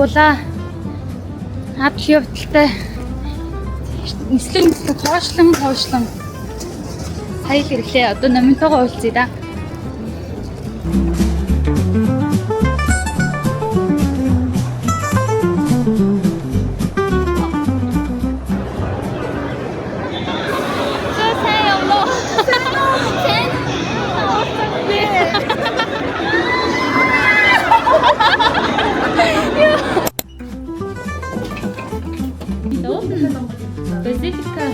явуулаа. Хадл явдалтай. Нислэг хоошлон. Хаял ирлээ. Одоо номинтойгоо уулзъя да. Basilica.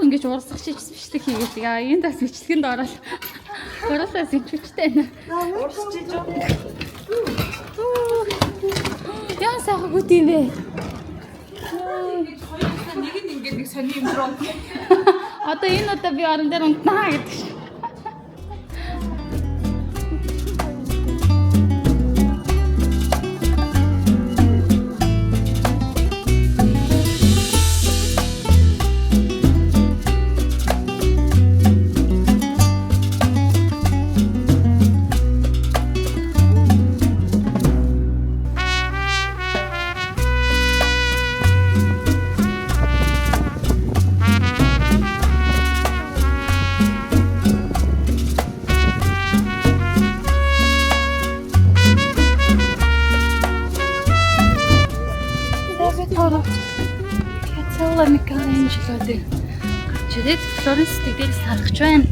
Ингэж урсгах бичлэг хийгээд яа энэ тас бичлэгэнд ороод оросоо сэтгүүчтэй байна. Урсчиж юу? Яа сайхан гүт юм бэ? Нэг нь ингэж нэг сони юм руу. Одоо энэ удаа би орон дээр унтнаа гэдэг шиг. Piazzola Michelangelo дээр чирээд Флоренц дээр сарахч байна.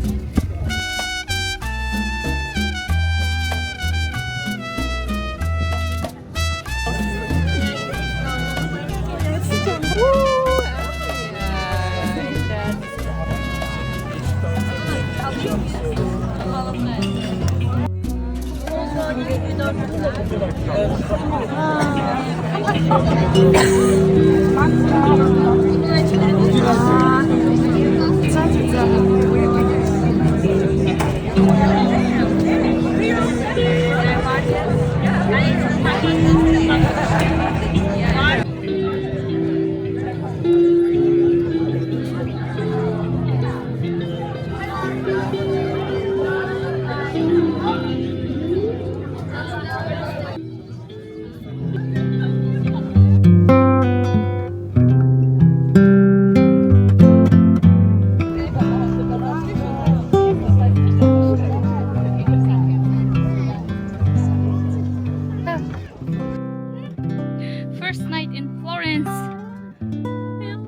First night in Florence. I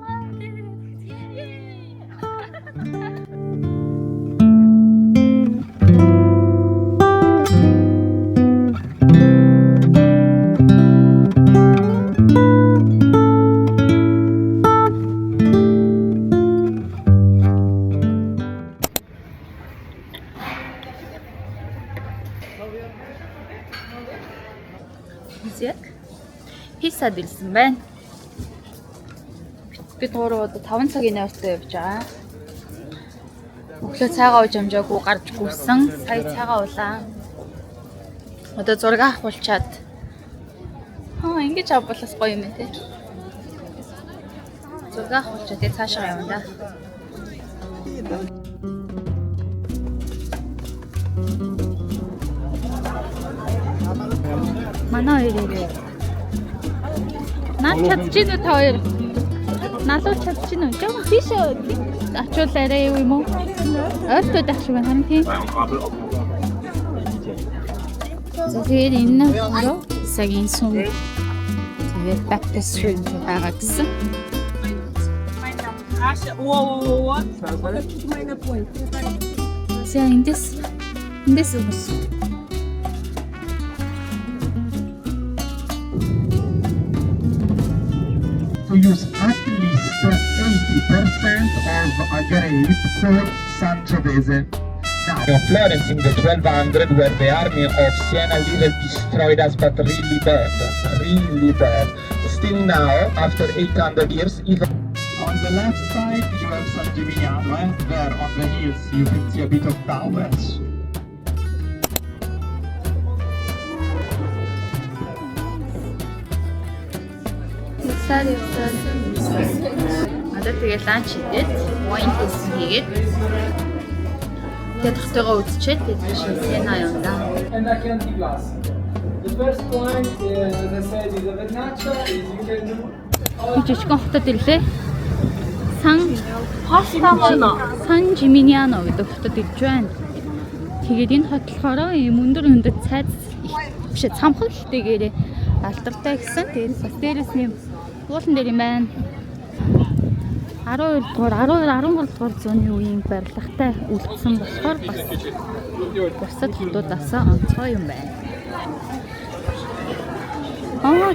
loved it. Писа дэлсэн байна. Би тууруу одоо 5 цагийн явцтай явж байгаа. Өглөө цайгаа ууж амжаагүй гарч гүйсэн. Сая цайгаа уулаа. Одоо зураг авахулчаад. Ингэж авбалаас гоё юм ээ. Зураг авахулчаад цаашаа явна да. Манай хоёроо наад чадчихна уу та хоёр? Налуу чадчихна уу? Жоо тийш ачуулаарай юм уу? Ойртоо дах шиг байна тийм. За тэгээд энэ өөрөө сагийн сум. Тэгээд baptistry байгаа гэсэн. За эндээс үс. To use at least 80% of a grape for Sangiovese. Now, Florence in the 1200, where the army of Siena little destroyed us, but really bad. Still now, after 800 years, even on the left side you have Sangiovese. Gimignano, there on the hills you can see a bit of towers. Одоо тэгээ ланч хийгээд wine tasting хийгээд тэгээд дотоогоо үзчихэд тэгээд Siena явна. And a Chianti glass. The first wine, as I said, is a Vernaccia. You can Жижигхэн хотод ирлээ. Сан Gimignano гэдэг хотод ирж байна. Тэгээд энэ хот болохоор ийм өндөр цайз биш цамхаг ихтэйгээр алдартай гэсэн. Тэгээд бас дээрээс нэм уулан дээр юм байна. 12 дугаар 13 дугаар зууны үеийн барилгатай үлдсэн болохоор бас бусад хотуудаас онцгой юм байна.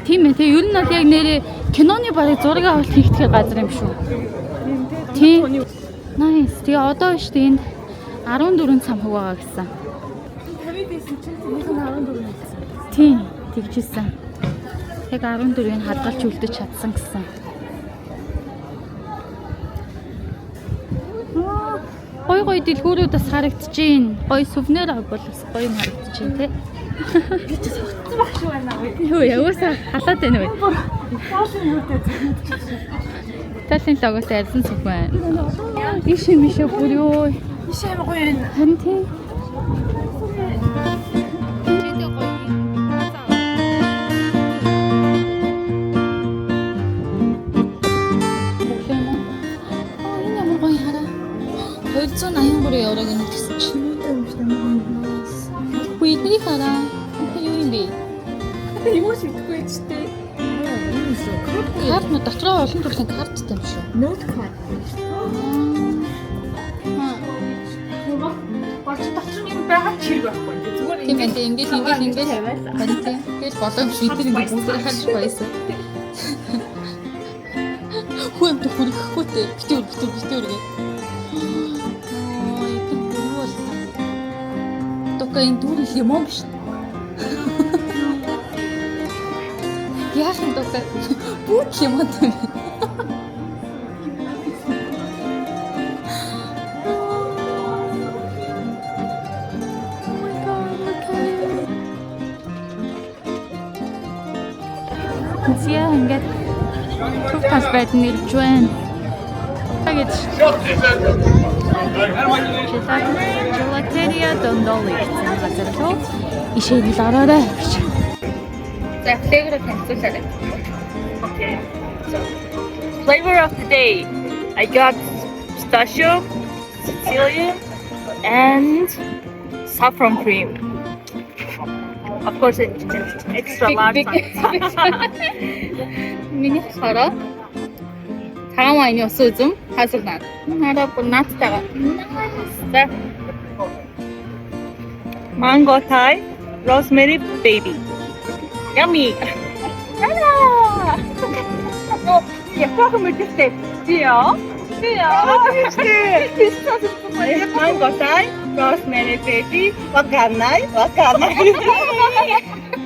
Тийм ээ. Тэгээ ер нь бол яг нэрээ киноны барыг зураг авалт хийх газар юм шүү. Тийм. Nice. Тэгээ одоо шүү дээ энд 14 цамхаг байгаа гэсэн. Тийм. Тэгжсэн. Яг 14-ийг хадгалж үлдэж чадсан гэсэн. Гой дэлгүүрүүдээс харагдчихээн. Гой сүвнэр бол бас гоё юм харагдчихээн тий. Би ч согтсон баг шүү байна. Юу яваасаа халаад байна вэ? Талын логотой арилсан сүх байна. Иш юм бүр юу. Иш юм гоё юм. Харин тий. €283 гэсэн чинь. Хүйдний хараа. Юу юм бэ? Юу ч идэхгүй ч дээ. Карт нь дотроо олон төрлийн карттай юм шүү. Note card. Багш дотор юм байгаа ч хэрэг байхгүй. Зүгээр ингээл харин тийм. Тэгэл боломж шийдэл ингээд бүгд харж байсан. Хүн төрөхгүй дээ. Битүүр гээ. Энэ дүүрэл юм уу биш. Яахан дутаа бүгд юм аа тийм. Зя ингээд тупас байтны иржвэн. Тэгэж Gelateria Dondoli гэсэн газар руу ишээл ороорой гэж. За флейвер танилцуулаарай. Okay. So, flavor of the day. I got pistachio, Sicilian, and saffron cream. Of course, it's extra large size. Миний хараа цагаан вайны ус үзэм хаасуулна. Хараа бүр наацтайгаа. За. Mango Thai, rosemary baby. Yummy! Япаг мэдээстэй. Тийё. Mango Thai, rosemary baby, wakanai.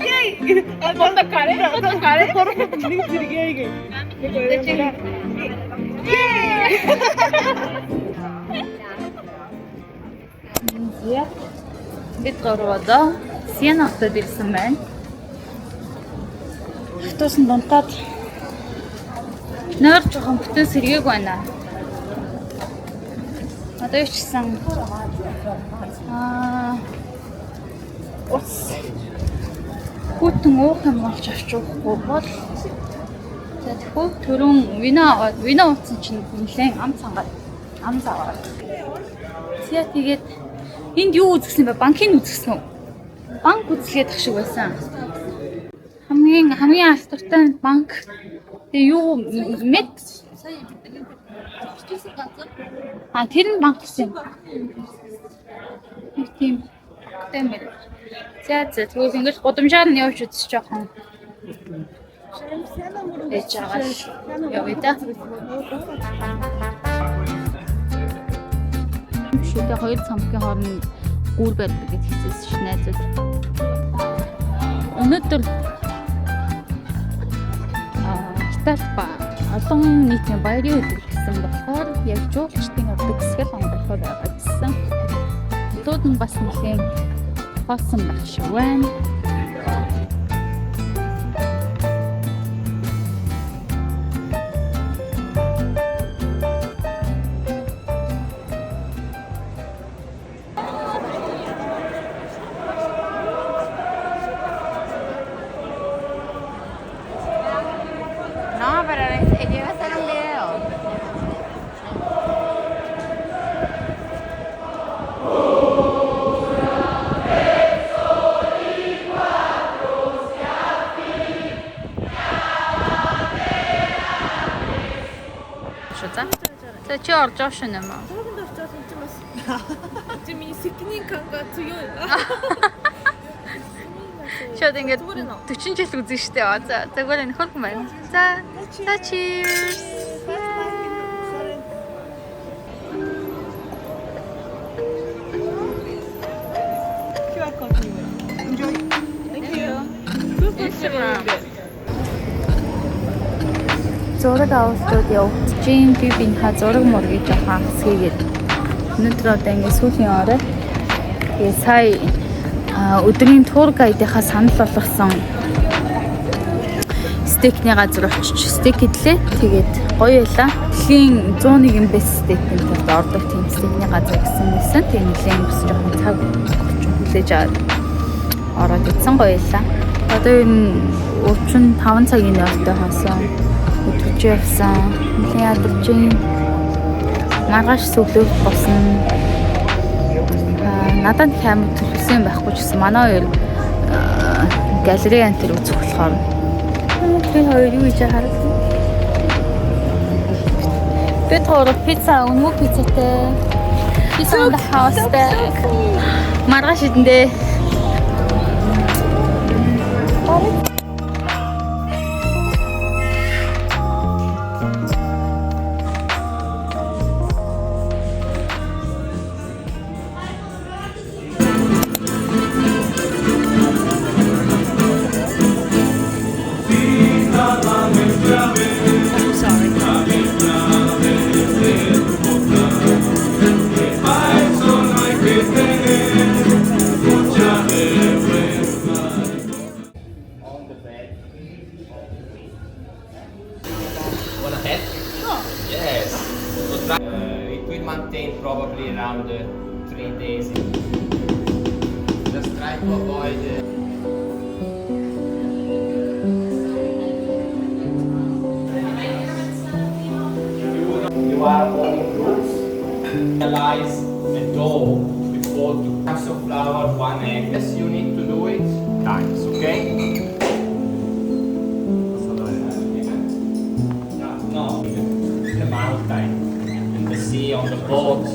Yay! What каре? Бид гурваа Siena хотод ирсэн байна. Автосын дунтаад нойр жоохон бүтэн сэргээг байна. Одоо ичсэн ус хүүтэн уух юм болж авчихгүй бол тэгэхгүй түрүүн вина утсан чинь нэлээд ам цаваа. Зя тэгээд энд юу үзсэн бэ? Банкын үзсэн үү? Банк үзлгээд ах шиг байсан. Хамгийн алдартай банк. Тэгээ юу мэд тэр нь банк гэсэн юм. Тийм. Тэмээ. За тэгвэл ингэж гудамжаар нь явж үзэж жоохон. Эчаагааш явъя та. Шүтээ хоёр цамхгийн хооронд гүүр барьдаг гэж хэлсэн ш найзууд. Өнөөдөр Италид олон нийтийн баярын өдөр гэсэн. байсан болохоор яг жуулчдын ордог хэсгэл онгоцоор байгаа гэсэн. Тууд нь бас нэлийн хоосон байх шиг байна. No, pero ella iba a hacer un video. Що це? Це чорт, що нема. 지민이 스키닝감가 투요일. Шууд ингээд 40 жил үзэн штэ. За тэгвэл энэ хөлбөн байна. За cheers. QR code. Enjoy. Thank you. Instagram. Зураг авалтууд явагдаж юм. Би бинийхээ зураг мургийг жоохон хасгийгээд өнөөдөр одоо ингээд сүүлийн орой. Тэгээ сая өдрийн тур гайдынхаа санал болгосон стейкний газар очиж стейк идлээ. Тэгээд гоё байлаа. Дэлхийн 101 best steak-ийн тулд ордог тийм стейкний газар гэсэн байсан. Тэгээд нэлээд бас жоохон цаг хүлээж аваад ороод идсэн гоё байлаа. Одоо энэ 35 цагийн явтай хасан өдөрж явсан. Нэлээд ядарч юм. Маргааш сүлүүд босно. Надад камер төлөвсөн байхгүй ч гэсэн манай хоёр галерей антер үзэх болохоор тэр хоёр юу хийж харах вэ? Бид хоёр пицца өнөө пиццатай. Пицца on the house stack. Маргааш идэндээ. Wanna head? Yes. So it will maintain probably around 3 days. Just try to avoid. You are holding fruits. Realize the dough before 2 cups of flour, 1 egg. Yes, you need to do it times, okay? No, the mountain and the sea on the boat.